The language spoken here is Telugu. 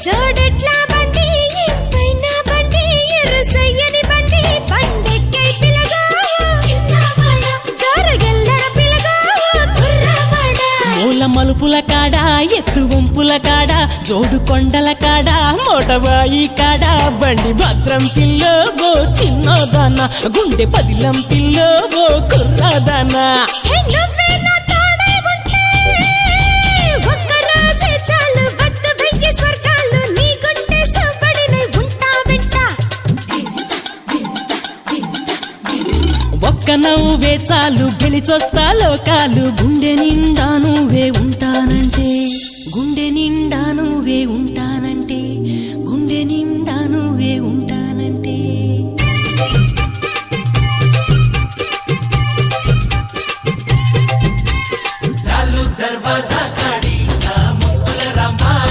జోడెట్లా బండి పైన బండి ఎరుసయ్యని బండి బండెక్కై పిలగా చిన్నవాడ జోరగెల్లర పిలగా కుర్రవాడ మూల మలుపుల కాడ ఎత్తు వంపుల కాడ జోడు కొండల కాడ మోటబాయి కాడ బండి భద్రం పిల్లో ఓ చిన్నదాన గుండె పదిలం పిల్లో ఓ కుర్రదాన హే నువ్వే నా తోడై ఉంటే ఒక్క రోజే చాలు వద్దు వెయ్యి స్వర్గాలు నీ గుండె సవ్వడినై ఉంటా వెంట ఒక్క నవ్వే చాలు గెలిచొస్తా లోకాలు గుండె నిండా నువ్వే ఉంటానంటే గుండె నిండా